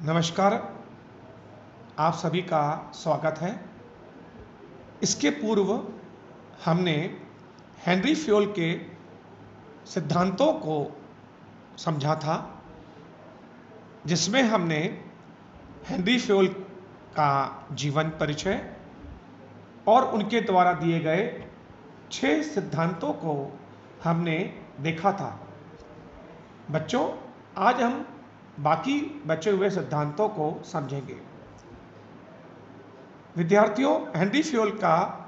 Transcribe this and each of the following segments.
नमस्कार, आप सभी का स्वागत है। इसके पूर्व हमने हेनरी फ्योल के सिद्धांतों को समझा था, जिसमें हमने हेनरी फ्योल का जीवन परिचय और उनके द्वारा दिए गए 6 सिद्धांतों को हमने देखा था। बच्चों, आज हम बाकी बचे हुए सिद्धांतों को समझेंगे। विद्यार्थियों, हेनरी फ्योल का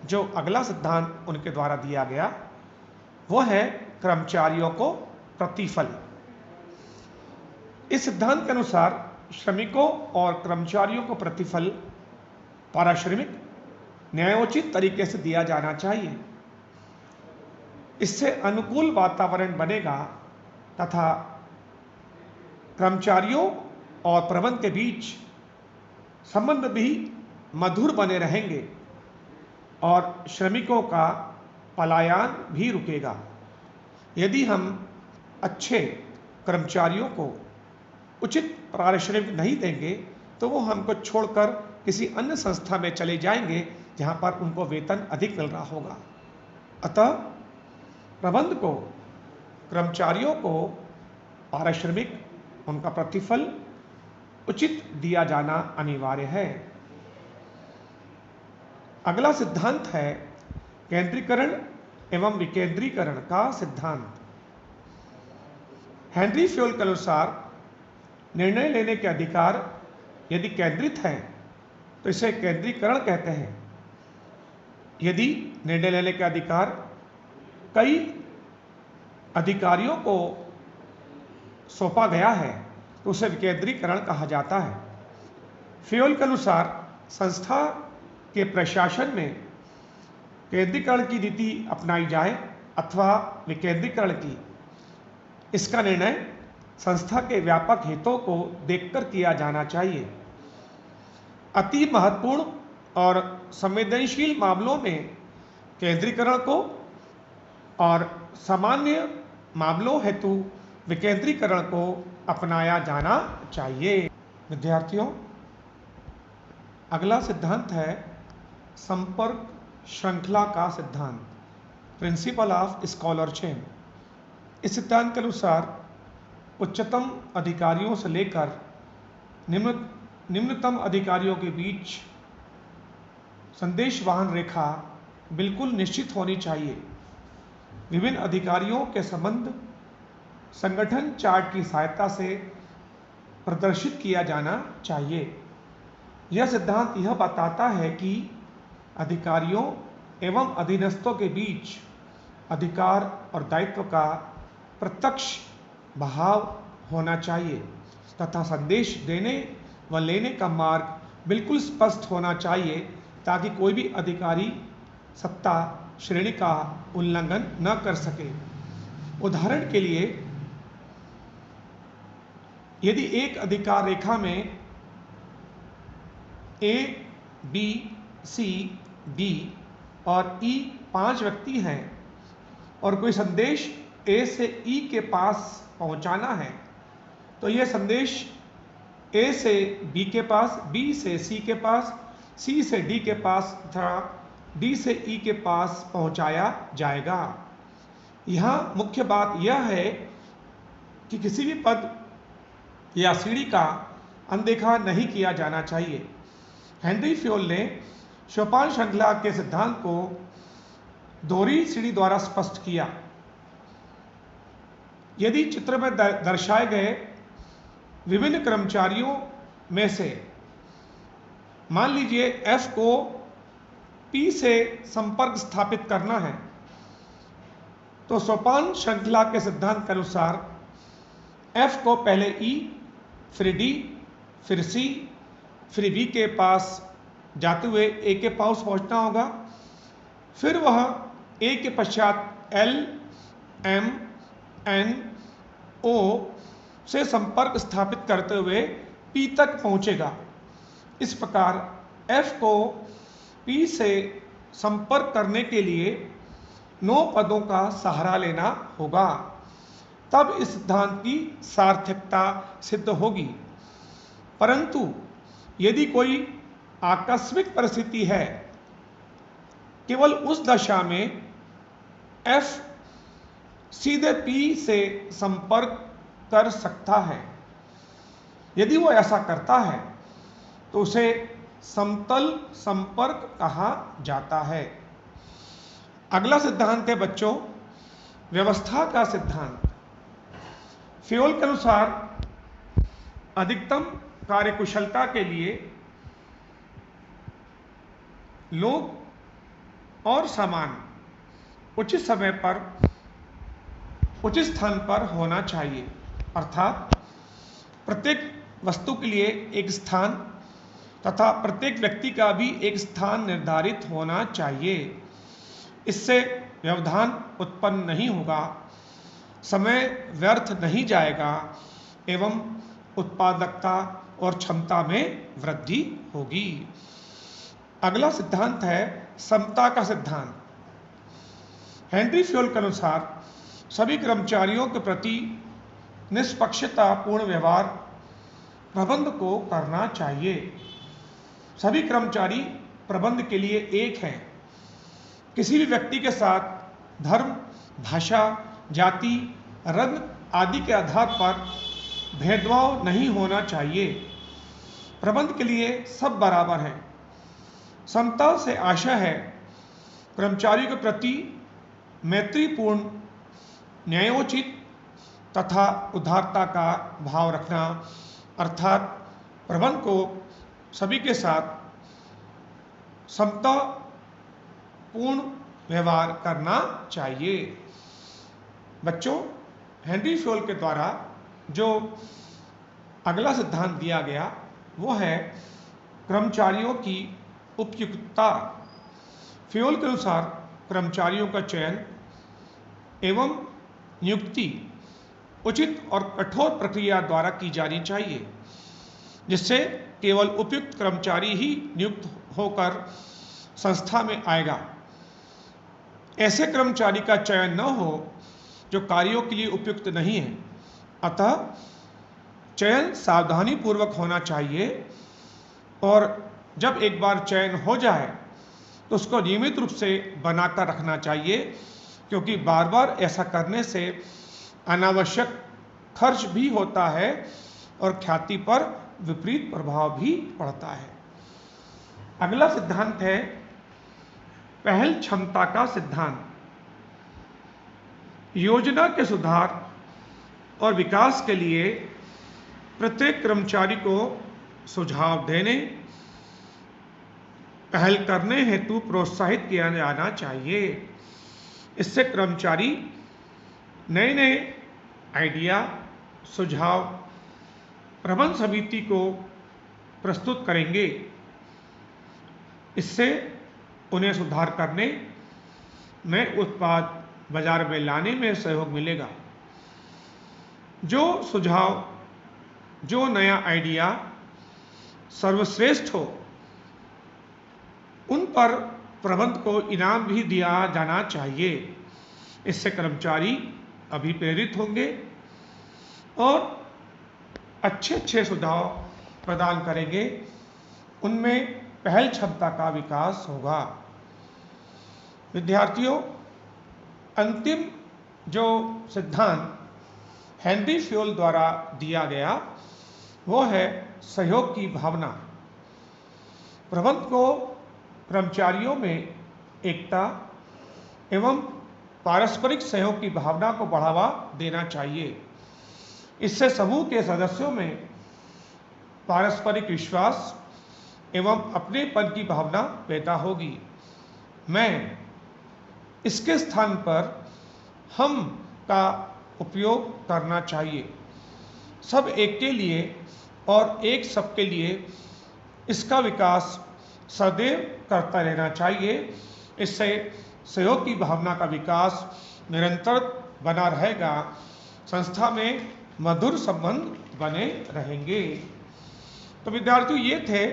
जो अगला सिद्धांत उनके द्वारा दिया गया वो है कर्मचारियों को प्रतिफल। इस सिद्धांत के अनुसार श्रमिकों और कर्मचारियों को प्रतिफल पारिश्रमिक न्यायोचित तरीके से दिया जाना चाहिए। इससे अनुकूल वातावरण बनेगा तथा कर्मचारियों और प्रबंधन के बीच संबंध भी मधुर बने रहेंगे और श्रमिकों का पलायन भी रुकेगा। यदि हम अच्छे कर्मचारियों को उचित पारिश्रमिक नहीं देंगे तो वो हमको छोड़कर किसी अन्य संस्था में चले जाएंगे जहां पर उनको वेतन अधिक मिल रहा होगा। अतः प्रबंधन को कर्मचारियों को पारिश्रमिक, उनका प्रतिफल उचित दिया जाना अनिवार्य है। अगला सिद्धांत है केंद्रीकरण एवं विकेंद्रीकरण का सिद्धांत। हेनरी फ्योल के अनुसार निर्णय लेने के अधिकार यदि केंद्रित हैं तो इसे केंद्रीकरण कहते हैं। यदि निर्णय लेने के अधिकार कई अधिकारियों को सौंपा गया है तो उसे विकेंद्रीकरण कहा जाता है। फ्योल के अनुसार संस्था के प्रशासन में केंद्रीकरण की नीति अपनाई जाए अथवा विकेंद्रीकरण की, इसका निर्णय संस्था के व्यापक हितों को देखकर किया जाना चाहिए। अति महत्वपूर्ण और संवेदनशील मामलों में केंद्रीकरण को और सामान्य मामलों हेतु विकेंद्रीकरण को अपनाया जाना चाहिए। विद्यार्थियों, अगला सिद्धांत है संपर्क श्रृंखला का सिद्धांत, प्रिंसिपल ऑफ स्कॉलर चेन। इस सिद्धांत के अनुसार उच्चतम अधिकारियों से लेकर निम्नतम अधिकारियों के बीच संदेश वाहन रेखा बिल्कुल निश्चित होनी चाहिए। विभिन्न अधिकारियों के संबंध संगठन चार्ट की सहायता से प्रदर्शित किया जाना चाहिए। यह सिद्धांत यह बताता है कि अधिकारियों एवं अधीनस्थों के बीच अधिकार और दायित्व का प्रत्यक्ष भाव होना चाहिए तथा संदेश देने व लेने का मार्ग बिल्कुल स्पष्ट होना चाहिए ताकि कोई भी अधिकारी सत्ता श्रेणी का उल्लंघन न कर सके। उदाहरण के लिए, यदि एक अधिकार रेखा में ए, बी, सी, डी और ई 5 व्यक्ति हैं और कोई संदेश ए से ई के पास पहुंचाना है तो यह संदेश ए से बी के पास, बी से सी के पास, सी से डी के पास तथा डी से ई के पास पहुंचाया जाएगा। यहाँ मुख्य बात यह है कि किसी भी पद या सीढ़ी का अनदेखा नहीं किया जाना चाहिए। हेनरी फ्योल ने सोपान श्रृंखला के सिद्धांत को दोहरी सीढ़ी द्वारा स्पष्ट किया। यदि चित्र में दर्शाए गए विभिन्न कर्मचारियों में से मान लीजिए एफ को पी से संपर्क स्थापित करना है तो सोपान श्रृंखला के सिद्धांत के अनुसार एफ को पहले ई, फिर डी, फिर सी, फिर बी के पास जाते हुए ए के पास पहुंचना होगा। फिर वह ए के पश्चात एल, एम, एन, ओ से संपर्क स्थापित करते हुए पी तक पहुंचेगा। इस प्रकार एफ को पी से संपर्क करने के लिए 9 पदों का सहारा लेना होगा, तब इस सिद्धांत की सार्थकता सिद्ध होगी। परंतु यदि कोई आकस्मिक परिस्थिति है, केवल उस दशा में F सीधे P से संपर्क कर सकता है। यदि वो ऐसा करता है तो उसे समतल संपर्क कहा जाता है। अगला सिद्धांत है बच्चों, व्यवस्था का सिद्धांत। फ्योल के अनुसार अधिकतम कार्यकुशलता के लिए लोग और सामान उचित समय पर उचित स्थान पर होना चाहिए, अर्थात प्रत्येक वस्तु के लिए एक स्थान तथा प्रत्येक व्यक्ति का भी एक स्थान निर्धारित होना चाहिए। इससे व्यवधान उत्पन्न नहीं होगा, समय व्यर्थ नहीं जाएगा एवं उत्पादकता और क्षमता में वृद्धि होगी। अगला सिद्धांत है समता का सिद्धांत। हेनरी फ्योल के अनुसार सभी कर्मचारियों के प्रति निष्पक्षतापूर्ण व्यवहार प्रबंध को करना चाहिए। सभी कर्मचारी प्रबंध के लिए एक हैं। किसी भी व्यक्ति के साथ धर्म, भाषा, जाति, रंग आदि के आधार पर भेदभाव नहीं होना चाहिए। प्रबंध के लिए सब बराबर हैं। समता से आशय है कर्मचारियों के प्रति मैत्रीपूर्ण, न्यायोचित तथा उदारता का भाव रखना, अर्थात प्रबंध को सभी के साथ समता पूर्ण व्यवहार करना चाहिए। बच्चों, हेनरी फ्योल के द्वारा जो अगला सिद्धांत दिया गया वो है कर्मचारियों की उपयुक्तता। फ्योल के अनुसार कर्मचारियों का चयन एवं नियुक्ति उचित और कठोर प्रक्रिया द्वारा की जानी चाहिए, जिससे केवल उपयुक्त कर्मचारी ही नियुक्त होकर संस्था में आएगा। ऐसे कर्मचारी का चयन न हो जो कार्यों के लिए उपयुक्त नहीं है। अतः चयन सावधानी पूर्वक होना चाहिए और जब एक बार चयन हो जाए तो उसको नियमित रूप से बनाकर रखना चाहिए, क्योंकि बार बार ऐसा करने से अनावश्यक खर्च भी होता है और ख्याति पर विपरीत प्रभाव भी पड़ता है। अगला सिद्धांत है पहल क्षमता का सिद्धांत। योजना के सुधार और विकास के लिए प्रत्येक कर्मचारी को सुझाव देने, पहल करने हेतु प्रोत्साहित किया जाना चाहिए। इससे कर्मचारी नए नए आइडिया, सुझाव प्रबंध समिति को प्रस्तुत करेंगे। इससे उन्हें सुधार करने, नए उत्पाद बाजार में लाने में सहयोग मिलेगा। जो सुझाव, जो नया आइडिया सर्वश्रेष्ठ हो, उन पर प्रबंध को इनाम भी दिया जाना चाहिए। इससे कर्मचारी अभिप्रेरित होंगे और अच्छे अच्छे सुझाव प्रदान करेंगे। उनमें पहल क्षमता का विकास होगा। विद्यार्थियों, अंतिम जो सिद्धांत हेनरी फ्योल द्वारा दिया गया वो है सहयोग की भावना। प्रबंध को कर्मचारियों में एकता एवं पारस्परिक सहयोग की भावना को बढ़ावा देना चाहिए। इससे समूह के सदस्यों में पारस्परिक विश्वास एवं अपनेपन की भावना पैदा होगी। मैं इसके स्थान पर हम का उपयोग करना चाहिए। सब एक के लिए और एक सबके लिए इसका विकास सदैव करता रहना चाहिए। इससे सहयोग की भावना का विकास निरंतर बना रहेगा। संस्था में मधुर संबंध बने रहेंगे। तो विद्यार्थियों, ये थे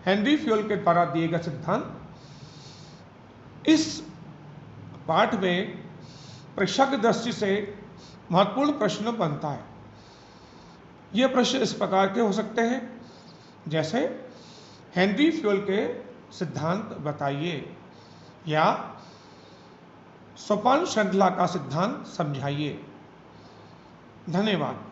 हेनरी फ्योल के द्वारा दिए गए सिद्धांत। इस पाठ में परीक्षा की दृष्टि से महत्वपूर्ण प्रश्न बनता है। ये प्रश्न इस प्रकार के हो सकते हैं जैसे हेनरी फ्यूल के सिद्धांत बताइए या सोपान श्रृंखला का सिद्धांत समझाइए। धन्यवाद।